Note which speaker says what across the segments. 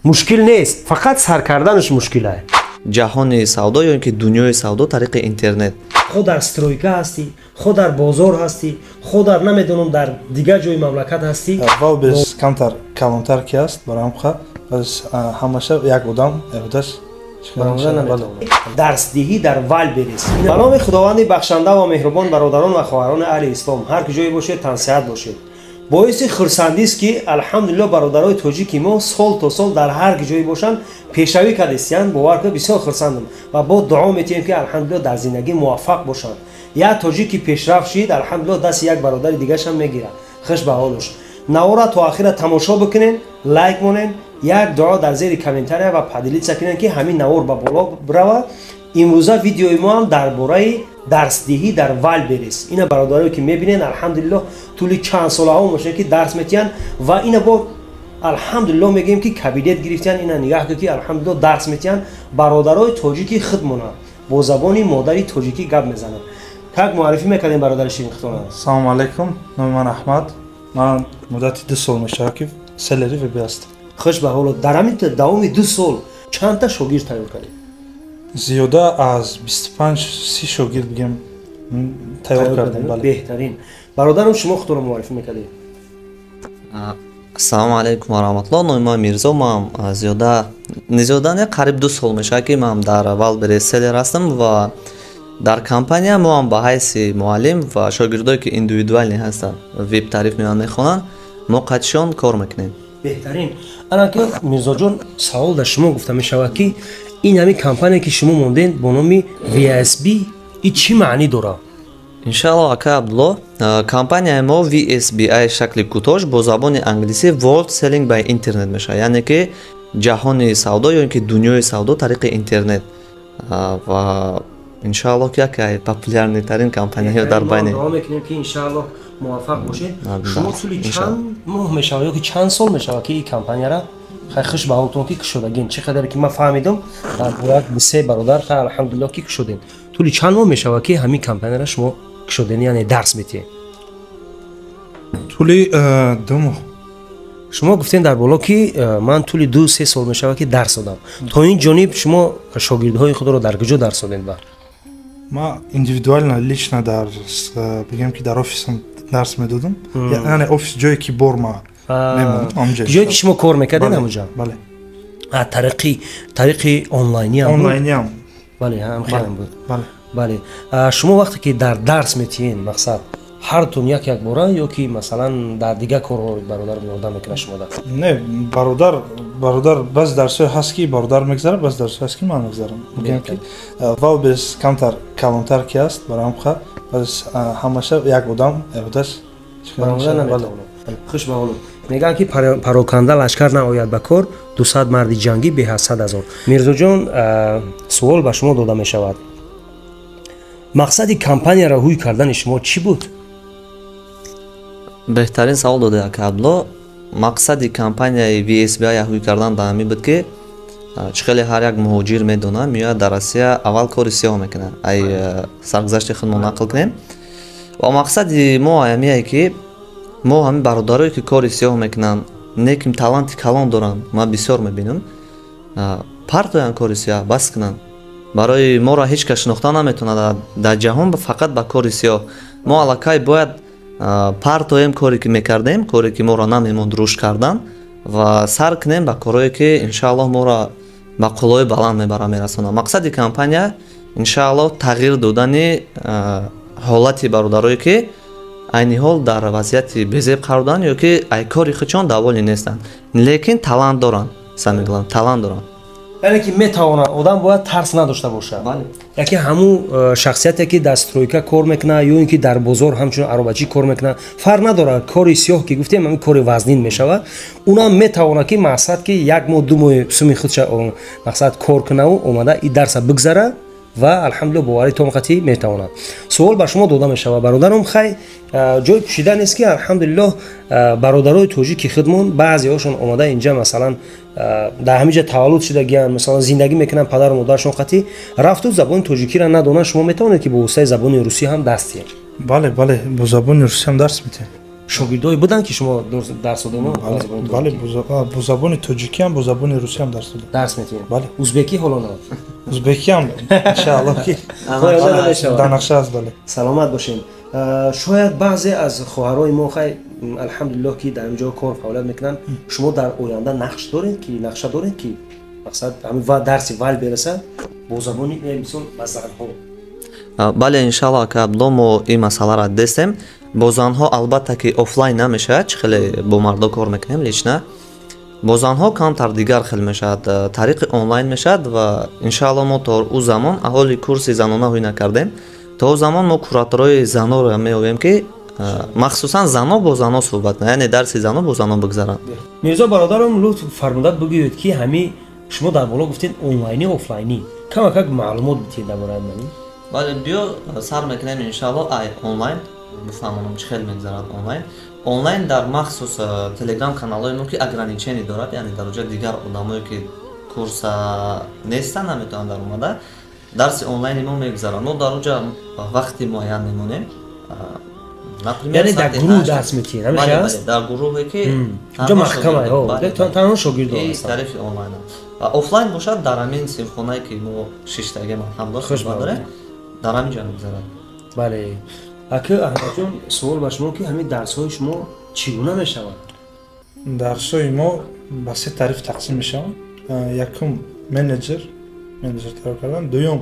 Speaker 1: مشکل نیست، فقط سر کردنش مشکله.
Speaker 2: جهان سودا یا اینکه دنیای سودا طریق اینترنت.
Speaker 1: خود در استرویکا هستی، خود در بازار هستی، خود در نمیدونم در دیگه جای مملکت هستی.
Speaker 3: اول بس کمتر کی است برام خواهد بس همشه یک ادام ابداش
Speaker 1: درس دهی در ول بریز. به نام خداوند بخشنده و مهربان برادران و خواهران اهل اسلام هر کجای باشید تنصیحت باشید. باعث خرسندی است که الحمدلله برادرای تاجیکی ما سال تا سال در هر جایی باشن پیشروی کردن. باور کنید بسیار خرسندم و با دعا میتونیم که الحمدلله در زندگی موفق باشن. یا تاجیکی پیشرفت شید الحمدلله دست یک برادر دیگه هم میگیره. خوش به حالش. نوارا تا آخر تماشا بکنین، لایک مونین، یک دعا در زیر کامنتر و پادلیت کنین که همین نوار به بالا بره. امروزه ویدیوی ما هم درباره درس دهی در ول بریز. اینا برادرایی که میبینین الحمدلله طول چند سال ها باشه که درس میتین و اینا با الحمدلله میگیم که کبیریت گرفتن. اینا نگاه که الحمدلله درس میتین. برادرای تاجیکی خودمون با زبان مادری تاجیکی گپ میزنن. یک معرفی میکنین برادر شیرین خطونه.
Speaker 3: سلام علیکم، نام من احمد. من مدت 2 سال مشارکت سلری و بیاست.
Speaker 1: خوش به حال. در همین دوام 2 سال چند تا شاگرد تیار کردید؟
Speaker 3: زیاده از 25-30 شاگرد بگم تیار کردیم. بله.
Speaker 1: بهترین. برادرم شما خود رو معرفی میکنید.
Speaker 2: السلام علیکم و رحمت الله. نام من میرزا. من زیاده نه قریب 2 سال میشه که من در ول بریز سلر هستم و در کمپانی ما هم به حیث معلم و شاگردایی که اندیویدوالی هستن وب تعریف میخونن موقتشان کار میکنیم.
Speaker 1: بهترین. الان که میرزا جان سوال در شما گفتم میشود که این همین کمپانی که شما موندین با نام VSB این چی معنی داره؟
Speaker 2: انشاءالله اکا عبدالله کمپانی ما VSB شکل کوتاش با زبان انگلیسی World Selling by Internet میشه، یعنی که جهان سودا یا اینکه دنیای سودا طریق اینترنت و انشاءالله که یکی پاپولارنی ترین کمپانی در بین
Speaker 1: ما میکنیم که انشاءالله موفق باشید. شما طول چند ماه میشه یا که چند سال میشه که این کمپانی را خیلی خوش به حالتون که شدگین؟ چقدر که من فهمیدم در باید 3 برادر خیلی الحمدلله که شدین. طول چند ماه میشه که همین کمپانی را شما شدین یعنی درس میتین؟
Speaker 3: طول 2 ماه.
Speaker 1: شما گفتین در بالا که من طول 2-3 سال میشه که درس دادم. تا این جانب شما شاگردهای خود رو در کجا درس دادین؟
Speaker 3: ما اندیویدوالنا لیچنا درس بگم که در آفیسم درس میدادم، یعنی آفیس جایی که بار ما میمونم
Speaker 1: جایی که شما کار میکردین همونجا.
Speaker 3: بله.
Speaker 1: طریق آنلاینی هم
Speaker 3: آنلاینی.
Speaker 1: بله هم خیلی بود.
Speaker 3: بله.
Speaker 1: شما وقتی که در درس میتین مقصد هر تون یک باره یا که مثلا در دیگه کار برادر یاردم میکنه شما در؟
Speaker 3: نه برادر بس درس هست که برادر میگذره، بس درس هست که من میگذرم. میگم که واو بس کمتر کی است برام خواهد بس همشه یک ادام ابداش
Speaker 1: خوش به حالو. میگن که پراکنده لشکر ناید به کار 200 مرد جنگی به 800,000. میرزا جان سوال به شما داده میشود مقصد کمپانی را روی کردن شما چی بود؟
Speaker 2: بهترین سوال داده اکا عبدالله. مقصد کمپانی VSB روی کردن دامی بود که چخیلی هر یک مهاجر میدونه میاد در روسیه اول کار سیاه میکنه ای سرگذشت خودمون نقل کنیم و مقصد ما همیه که ما همین برادرایی که کار سیاه میکنن نیکیم таланти کلان دارن ما بسیار میبینم پرتویان کار سیاه بس کنن برای ما را هیچ کس شناخته نمیتونه در جهان فقط با کار سیاه. ما علاقه باید پرتویم کاری که میکردیم کاری که ما را نمیموند روش کردن و سر کنیم با کارهایی که انشاءالله ما را با قلای بلند میبره میرسونه. مقصد کمپانی انشاءالله تغییر دادن حالت برادرایی که عین حال در وضعیت بی‌زیب قرار دارن یا که ای کاری خودشان دوالی نیستن لیکن талант دارن. سمیگلم талант دارن.
Speaker 1: یعنی که میتونه آدم باید ترس نداشته باشه.
Speaker 2: بله.
Speaker 1: یکی همون شخصیتی که در استرویکا کار میکنه یا اینکه در بازار همچون عربچی کار میکنه فرق نداره. کاری سیاه که گفتیم همین کار وزنین میشود. اونا میتونه که مقصد که 1 ماه 2 ماه سومی خودش مقصد کار کنه و اومده این درس بگذره و الحمدلله باوری تام قطعی میتونه. سوال بر شما داده میشه برادرم خیلی جای پوشیدن نیست که الحمدلله برادرای تاجیکی خودمون بعضی هاشون اومده اینجا مثلا در همینجا تولد شدگیان مثلا زندگی میکنن پدر و مادرشون قطعی رفت زبان تاجیکی را ندونن شما میتونید که با واسطه زبان روسی هم دست دید.
Speaker 3: بله با زبان روسی هم درس میده.
Speaker 1: шогирдои буданд ки шумо дарс додем?
Speaker 3: бале бо забони тоҷикӣ ҳам бо забони русӣ ҳам дарс додем.
Speaker 1: Дарс метиҳем?
Speaker 3: Бале.
Speaker 1: Узбекӣ ҳоло на?
Speaker 3: узбекӣ ҳам иншааллоҳ ки дар нақша аст. Бале.
Speaker 1: Саломат бошем. Шояд баъзе аз хоҳарои мо хай алҳамдулиллоҳ ки дар ин ҷо кор фаъолият мекунанд. Шумо дар оянда нақша доред ки мақсад ҳамин дарси вал берасад бо забони мисол ба занҳо?
Speaker 2: бале иншааллоҳ ка Абдулло мо ин масъаларо дестем. Бо занҳо албатта ки офлайн намешавад, чӣ хеле бо мардо кор мекунем лична. Бо занҳо камтар дигар хел мешавад, тариқи онлайн мешавад ва иншааллоҳ мо то ӯ замон аҳоли курси занона ҳуй накардем. То ӯ замон мо кураторҳои заноро меовем ки махсусан зано бо зано суҳбат кунад, яъне дарси зано бо зано бигзаранд.
Speaker 1: Мирзо бародарам лутф фармуда бигӯед ки ҳами шумо дар боло гуфтед онлайни офлайни камакак маълумот битед дар бораи ман.
Speaker 2: бале биё сар мекунем иншааллоҳ ай онлайн бифаҳмонам чӣ хел мегзарад онлайн. Онлайн дар махсус телеграм каналҳои мо ки ограничение дорад, яъне дар оҷа дигар одамое ки курса нестанд наметавонанд дар омада дарси онлайни мо мегзаранд. Мо дар оҷа вақти муайян мемонем.
Speaker 1: Яъне дар гурӯҳ дарс метиҳед, ҳамеша
Speaker 2: дар гурӯҳе ки
Speaker 1: ҷо маҳкамаи танҳо шогирдо
Speaker 2: ҳастанд. Таърифи онлайн ва офлайн бошад дар ҳамин синфхонае ки мо шиштаге алҳамдулиллоҳ дорем, дар ҳамин ҷо мегзарад.
Speaker 1: бале. ака аҳмадҷон, суол ба шумо ки ҳамин дарсҳои шумо чӣ гуна мешаванд?
Speaker 3: дарсҳои мо ба се таъриф тақсим мешаванд. Якум менеҷер тайёр кардан, дуюм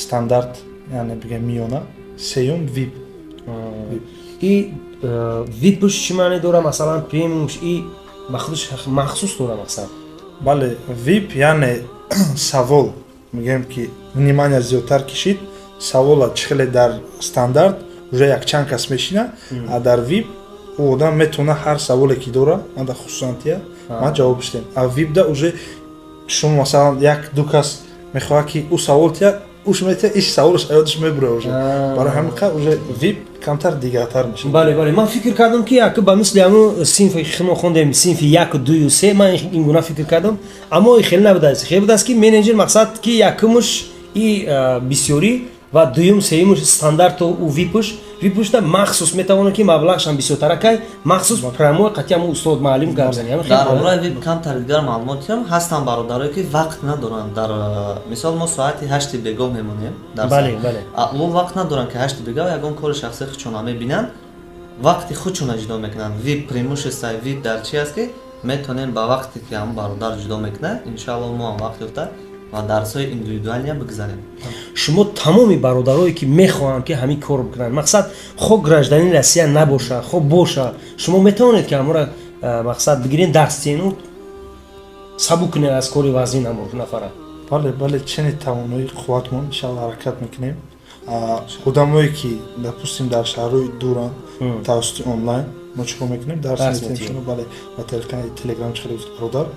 Speaker 3: стандарт яъне бигем миёна, сеюм вип.
Speaker 1: И випш чӣ маъне дора? Масалан премиумш и ба худаш махсус дора мақсад?
Speaker 3: бале вип яъне савол мегӯем ки внимания зиёдтар кишид. Савола чӣ хеле дар стандарт уже якчанд кас мешина, а дар вип ӯ одам метавона ҳар саволе ки дора ада хусусантия ма ҷавоб бишдем. А випда уже шумо масалан як ду кас мехоҳад ки ӯ савол тия уш метия иш саволаш аёдаш мебура уже. Барои ҳамин қа уже вип камтар дигартар мешавад.
Speaker 1: бале ман фикр кардам ки ака ба мисли ҳамун синфи мо хондем синфи 1, 2, 3 ман ин гуна фикр кардам, аммо хеле набудааст. Хеле будааст ки менеҷер мақсад ки якумш и бисёрӣ ва дуюм сеюмш стандарту у випушта махсус метавонад ки маблағшам бисёртаракай махсус прямой қатъи ҳамун устод маълим гап занем.
Speaker 2: дар бораи вип камтар дигар маълумоти ҳам ҳастанд бародарое ки вақт надоранд. Дар мисол мо соати 8 бегоҳ мемонем дар
Speaker 1: бале
Speaker 2: мо вақт надоранд ки 8 бегоҳ ягон кори шахсӣ худшона мебинанд, вақти худшона ҷудо мекунанд. Вип премушеста вип дар чи аст ки метавонем ба вақте ки ҳамун бародар ҷудо мекунад иншааллоҳ мо ҳам вақт ёфта ва дарсҳои индивидуалия бигзарем.
Speaker 1: шумо тамоми бародарое ки мехоҳанд ки ҳамин кор бикунанд, мақсад хо гражданин Россия набоша, хо боша, шумо метавонед ки ҳамора мақсад бигирен дарс диҳед, сабук кунед аз кори вазин ҳамон нафара.
Speaker 3: бале чени тавонои қувватмон иншааллоҳ ҳаракат мекунем. одамое ки допустим дар шаҳрҳои дуранд тавассути онлайн мо чикор мекунем дарс метиҳем шумо бале ба телеграм чӣ хеле гуфт бародар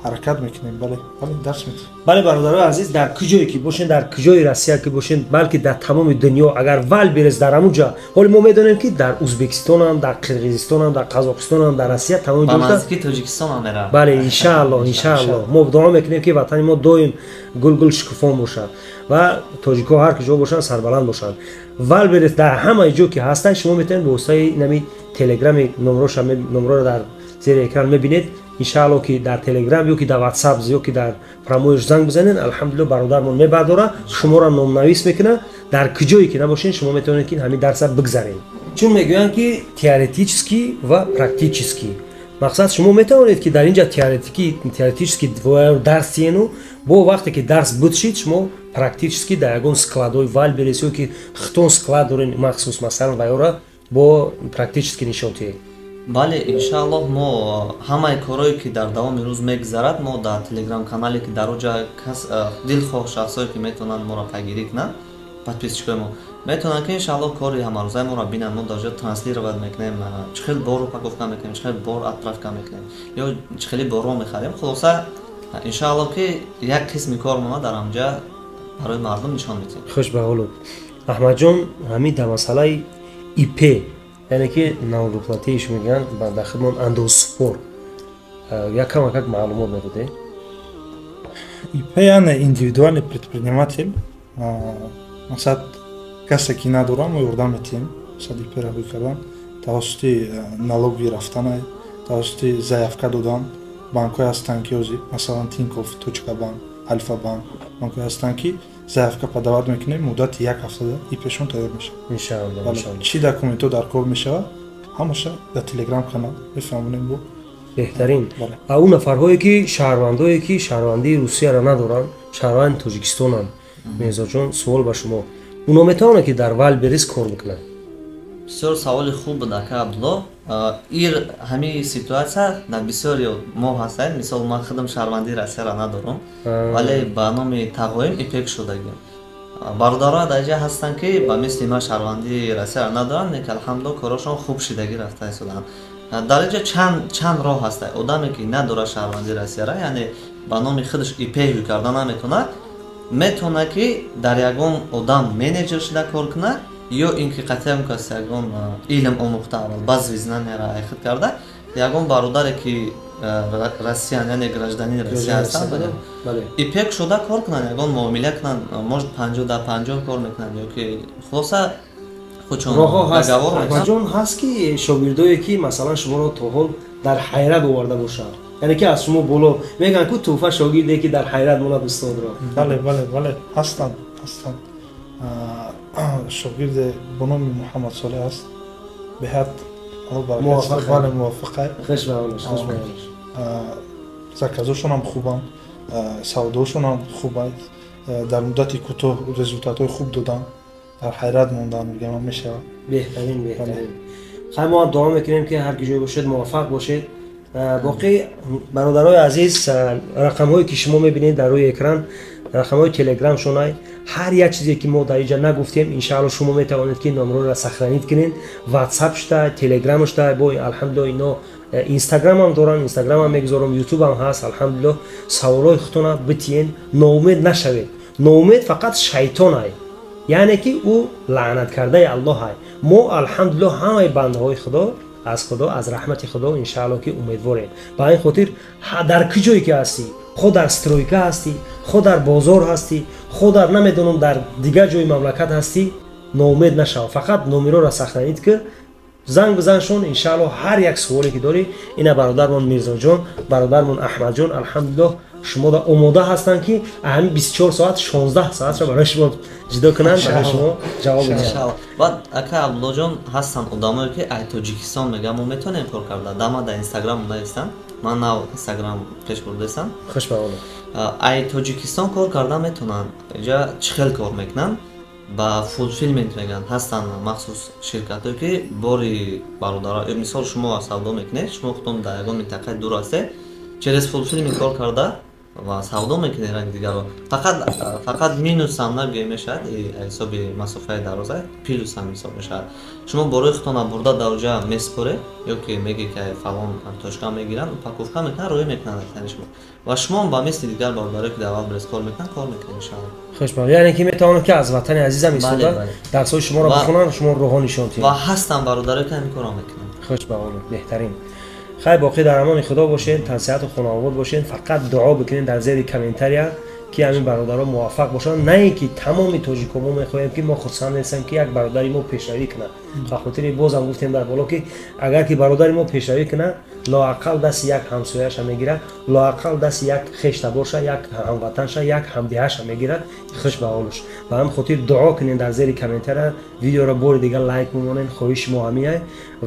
Speaker 3: ҳаракат мекунем. бале дарс метиҳем.
Speaker 1: бале бародарои азиз, дар куҷое ки бошен, дар куҷои Россия ки бошен, балки дар тамоми дунё агар вал берез дар ҳамун ҷо, ҳоли мо медонем ки дар Узбекистонам, дар Қирғизистонам, дар Қазоқистонам, дар Россия тамоми
Speaker 2: ба наздики Тоҷикистонам меравад.
Speaker 1: бале иншааллоҳ мо дуо мекунем ки ватани мо доим гул шукуфон бошад ва тоҷикҳо ҳар куҷо бошанд сарбаланд бошанд. вал берез дар ҳамаи ҷо ки ҳастанд, шумо метавонед бо воситаи нами телеграми номроро дар зери экран мебинед. иншааллоҳ ки дар телеграм ё ки дар ватсап ё ки дар промоиш занг бизанед, алҳамдулиллоҳ бародармон мебардора, шуморо номнавис мекунад. дар куҷое ки набошед шумо метавонед ки ҳамин дарса бигзаред. чун мегӯянд ки теоретически ва практически. мақсад шумо метавонед ки дар ин ҷо теоретически дарс диҳену бо вақте ки дарс будшид шумо практически дар ягон складои вал берес ё ки хитон склад дорен махсус масалан ва ёра бо практически нишон диҳед.
Speaker 2: бале иншааллоҳ мо ҳамаи корое ки дар давоми рӯз мегзарад мо дар телеграм канале ки дар оҷа дилхоҳ шахсое ки метавонанд моро пайгирӣ кунанд подписчикои мо метавонанд ки иншааллоҳ кори ҳамарӯзаи моро бинанд. мо дар оҷа транслировать мекунем, чӣ хел бор упаковка мекунем, чӣ хел бор отправка мекунем ё чӣ хели борро мехарем. хулоса иншааллоҳ ки як қисми кор мо дар ҳамҷа барои мардум нишон медиҳем.
Speaker 1: хуш ба ҳолу аҳмадҷон, ҳамин дар масъалаи ИП яъне ки навлуқлатииш мегӯянд дар хидмон андозсупор якамакак маълумот медодед?
Speaker 3: ИП яъне индивидуални предприниматель, мақсад касе ки надора мо ёрдам метиҳем масад ИП-ро ҳуй кардан. тавассути налоги рафтан, тавассути заявка додан банкҳое ҳастанд ки ҳозир масалан Тинкофф, Точка банк, Альфа банк банкҳое ҳастанд ки заявка падават мекунем, муддати 1 ҳафтада ипешон тайёр мешавад.
Speaker 1: иншаалло.
Speaker 3: Чӣ документҳо дар кор мешавад, ҳамаша дар Телеграм канал мефаҳмонем. Бо
Speaker 1: беҳтарин. Аун нафарҳое ки шаҳрвандое ки шаҳрвандии Русияро надоранд, шаҳрванди Тоҷикистонанд, Мирзоҷон, суол ба шумо. Уно метавонанд ки дар Wildberries кор бикунанд?
Speaker 2: бисёр саволи хуб буд ака Абдулло. Ир ҳамин ситуатсия дар бисёри мо ҳастаем. Мисол ман худам шаҳрвандии Россияро надорам, вале ба номи тағоим ипек шудагим. Бародарҳо дар ҷо ҳастанд ки ба мисли ман шаҳрвандии Россияро надоранд, лекин алҳамдулилла корашон хуб шидагӣ рафта истоданд. Дар инҷо чанд роҳ ҳаст. Одаме ки надорад шаҳрвандии Россияро, яъне ба номи худаш ипеҳ карда наметавонад, метавонад ки дар ягон одам менеҷер шуда кор кунад, ё ин ки қатъиян кас ягон илм омӯхта аввал баъзи знанияро айхид карда, ягон бародаре ки Россиян, яъне гражданини Россия ҳастанд, ипек шуда кор кунанд, ягон муомила кунанд, может 50-50 кор мекунанд, ё ки хулоса
Speaker 1: роҳҳо ҳаст. Ҷон ҳаст ки шогирдое ки масалан шуморо то ҳол дар ҳайрат оварда бошад, яъне ки аз шумо боло мегӯянд ки туҳфа шогирде ки дар ҳайрат монад устодро.
Speaker 3: бале ҳастанд. Шогирде бо номи Муҳаммад Солеҳ аст. Беҳад муваффақ. заказошонам хубанд, савдошонам хубанд, дар муддати кӯтоҳ результатҳои хуб доданд, дар ҳайрат мондан мегӯям мешавад.
Speaker 1: беҳтарин. хай мо дуо мекунем ки ҳар ки ҷой бошед муваффақ бошед. боқӣ бародарои азиз, рақамҳое ки шумо мебинед дар рӯи экран, рақамҳои телеграмшонай, ҳар як чизе ки мо дар инҷа нагуфтем, иншаалло шумо метавонед ки номерҳоро сохранид кунед. WhatsApp шуда, Telegram шуда, бо алҳамдулилла ино Instagram ҳам доранд, Instagram ҳам мегузорам, YouTube ҳам ҳаст. алҳамдулилла саволҳои худтона битиен, ноумед нашавед. Ноумед фақат шайтон ай, яъне ки ӯ лаънаткардаи Аллоҳ ай. мо алҳамдулилла ҳамаи бандаҳои худо аз раҳмати худо иншаалло ки умедворем. ба ин хотир дар кӣ ҷое ки ҳастӣ, хо дар стройка ҳастӣ, хо дар бозор ҳастӣ, хо дар намедонам дар дигар ҷои мамлакат ҳастӣ, ноумед нашав. фақат номероро сохранид ки занг бизаншон, иншаалло ҳар як суоле ки дорӣ, ина бародармон Мирзоҷон, бародармон Аҳмадҷон алҳамдулилла шумо да омода ҳастанд ки ҳамин 24 соат 16 соатро барои шумо ҷудо кунанд, барои шумо ҷавоб бидиҳанд.
Speaker 2: баъд ака Абдуллоҷон ҳастанд одамое ки ай Тоҷикистон мегӯям мо метавонем кор карда. Дама дар Instagram наистам, ман нав Instagram пеш бурдастам.
Speaker 1: хуш баъона.
Speaker 2: ай Тоҷикистон кор карда метавонанд. инҷа чӣ хел кор мекунанд? ба фулфилмент мегӯянд. ҳастанд махсус ширкатҳое ки бори бародаро, мисол шумо савдо мекунед, шумо худтон дар ягон минтақаи дур ҳастед, через фулфилмент кор карда ва савдо мекунед ранги дигарро. Фақат минус ҳам нагӯем мешавад, ҳисоби масофаи дароза плюс ҳам ҳисоб мешавад. шумо борои худтона бурда дар оҷа месупоред, ё ки мегӯед ки фалон точка мегиранд, упаковка мекунанд, роҳӣ мекунанд шумо. ва шумо ба мисли дигар бародарое ки дар Wildberries кор мекунанд, кор мекунед иншаалло.
Speaker 1: хушбахт. яъне ки метавонад ки аз ватани азизам истода дарсҳои шуморо бихонанд, шумо роҳо нишон диҳед.
Speaker 2: ва ҳастанд бародарое ки ҳамин корро мекунанд.
Speaker 1: хушбахт. беҳтарин. хай боқӣ дар амони худо бошед, тансиҳату хонавод бошед. фақат дуо бикунед дар зери комментария ки ҳамин бародаро муваффақ бошанд. не ин ки тамоми тоҷико мо мехоҳем ки мо хурсанд ҳастем ки як бародари мо пешравӣ кунад. ба хотири бозам гуфтем дар боло ки агар ки бародари мо пешравӣ кунад, лоақал дасти як ҳамсояша мегирад, лоақал дасти як хештабоша, як ҳамватанша, як ҳамдиҳаша мегирад. хуш ба ҳолуш. ба ҳам хотир дуо кунед дар зери комментария, видеоро бори дигар лайк мемонед, хоҳиши мо ҳамин ай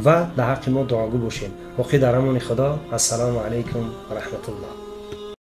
Speaker 1: ва дар ҳаққи мо дуогӯ бошед. боқӣ дар амони худо. ассалому алайкум ва раҳматуллоҳ.